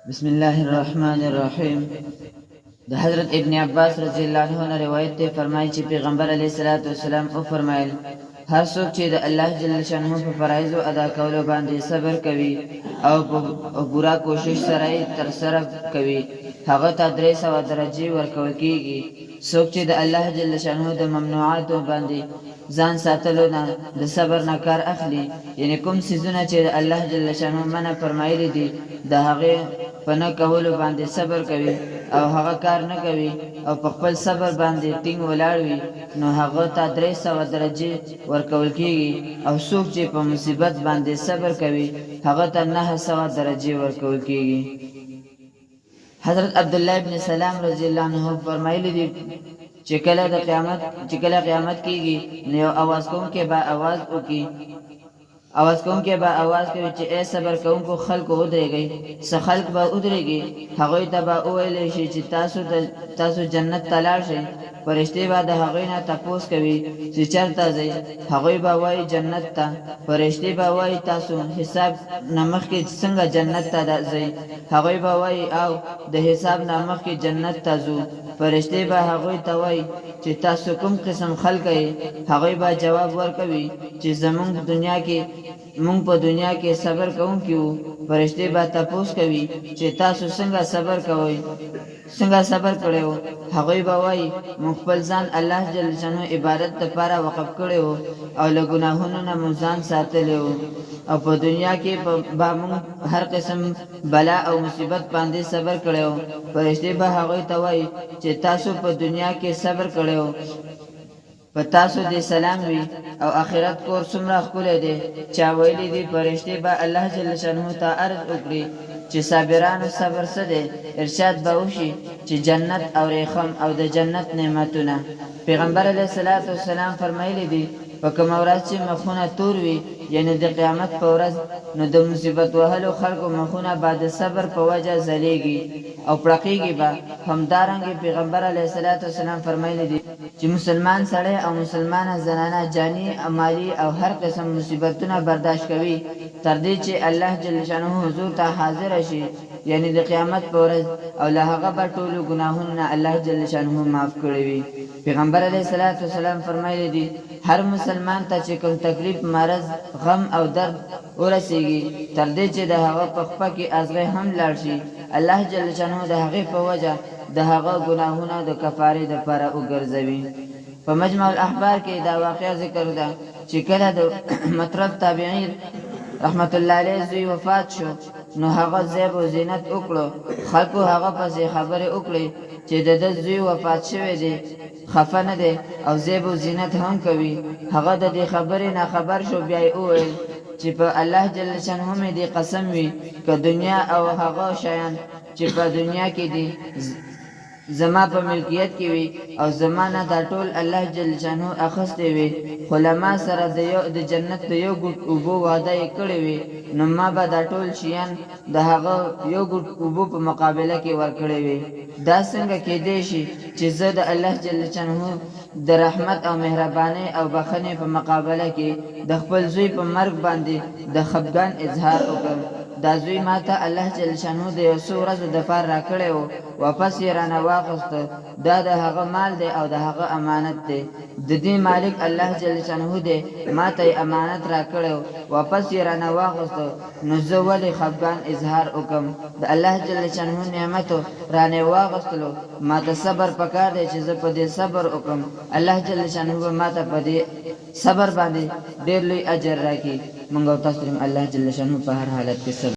بسم الله الرحمن الرحیم. د حضرت ابن عباس رضی الله عنه نه روایت دی، فرمایي چې پیغمبر علیه الصلاۃ والسلام او فرمایل هر څوک چې د الله جل شانه په فرایض ادا کولو باندې صبر کوي او پورا کوشش سره یې تر سره کوي، هغه ته 300 درجه ورکول کیږي. څوک چې د الله جل شانه د ممنوعاتو باندې ځان ساتلو نه د صبر نه کار اخلي، یعنی کوم سيزونه چې الله جل شانه منع فرمایلی دي د هغه په نه کولو باندې صبر کوي او هغه کار نه کوي او په خپل صبر باندې ټینګ ولاړ وي، نو هغه ته 300 درجه ورکول کیږي. او څوک چې په مصیبت باندې صبر کوي هغه ته 900 درجه ورکول کیږي. حضرت عبد الله ابن سلام رضی الله عنه فرمایلی دي چې کله قیامت کیږي نو یو आवाज کوونکی به आवाज وکي، आवाज کوونکی به आवाज کوي چې اے صبر کوونکو خلکو ودرېږئ. څه خلک به ودرېږي، هغوی ته به وویلی شي چې تاسو جنت ته لاړ شئ. فرشتې به د هغوی نه تپوس کوي چې چېرته ځئ، هغوی به وایي جنت ته. فرشتې به وایي تاسو حساب نه مخکې څنګه جنت ته ځئ، هغوی به وایي او د حساب نه مخکې جنت ته ځو. فرشتې به هغوی ته وایي چې تاسو کوم قسم خلک یې، هغوی به جواب ورکوي چې مونږ په دنیا کې صبر کوونکي وو. فرشتې به تپوس کوي چې تاسو څنګه صبر کړی وو، هغوی به وایي مونږ خپل ځان الله جل شانه عبادت لپاره وقف کړی وو او له ګناهونو نه مو ځان ساتلی وو، او په دنیا کې به مونږ هر قسم بلا او مصیبت باندې صبر کړی وو. فرشتې به هغوی ته وایي چې تاسو په دنیا کې صبر کړی وو، په تاسو دې سلام وي او آخرت کور څومره ښکلی دی. چا ویلي دي فرشتې به الله جل شانه ته عرض وکړي چې صابرانو صبر څه دی، ارشاد به وشي چې جنت او ریخم او د جنت نعمتونه. پیغمبر علیه الصلاۃ والسلام فرمایلی دي په کومه ورځ چې مخونه تور وي، یعنی د قیامت په ورځ، نو د مصیبت وهلو خلکو مخونه به د صبر په وجه ځلیږي او پړقیږي به. همدارنګه پیغمبر علیه الصلاۃ والسلام فرمایلی دي چې مسلمان سړی او مسلمانه زنانه جانی مالی او هر قسم مصیبتونه برداشت کوي تر دې چې الله جل شانه حضور ته حاضر شي، یعنی د قیامت په ورځ، او له هغه به ټول ګناهونه الله جل شانه معاف کړي وي. پیغمبر علیه الصلاۃ والسلام فرمایلی دي هر مسلمان ته چې کوم تکلیف، مرض، غم او درد ورسیږي تر دې چې د هغه په خپه کې ازغی هم لاړ شي، الله جل شانه د هغې په وجه د هغه ګناهونه د کفارې دپاره وګرځوي. په مجمع الاحبار کې دا واقعه ذکر ده چې کله د مطرب تابعین رحمت الله علیه زوی وفات شو، نو هغه زیب و زینت وکړو. خلکو هغه پسې خبرې وکړې چې د ده زوی وفات شوی دی، خفه نه دی او زیب و زینت هم کوي. هغه د دې خبرې نه خبر شو، بیا یې وویل چې په الله جل شانه مې دې قسم وي که دنیا او هغه شیان چې په دنیا کې دي زما په ملکیت کې وي او زما نه دا ټول الله جل شانه اخیستی وي، خو له ما سره د جنت د یو ګوټ اوبو وعده یې کړې وي، نو ما به دا ټول شیان د هغه یو ګوټ اوبو په مقابله کې ورکړی وي. دا څنګه کېدی شي چې زه د الله جل شانه د رحمت او مهربانۍ او بخښنې په مقابله کې د خپل زوی په مرګ باندې د خفګان اظهار وکړم؟ دا زوی ما ته الله جل شانه د یو څو ورځو دپاره راکړی و، واپس یې رانه واخیسته. دا د هغه مال دی او د هغه امانت دی، د دې مالک الله جل شانه دی، ما ته یې امانت راکړی و، واپس یې رانه واخیسته. نو زه ولې خفګان اظهار وکړم؟ د الله جل شانه نعمتو رانه واخیستلو، ما ته صبر پکار دی چې زه په دې صبر وکړم. الله جل شانه به ما ته په دې صبر باندې ډېر لوی اجر راکړي. موږ او تاسو الله جل شانه په هر حالت کې صبر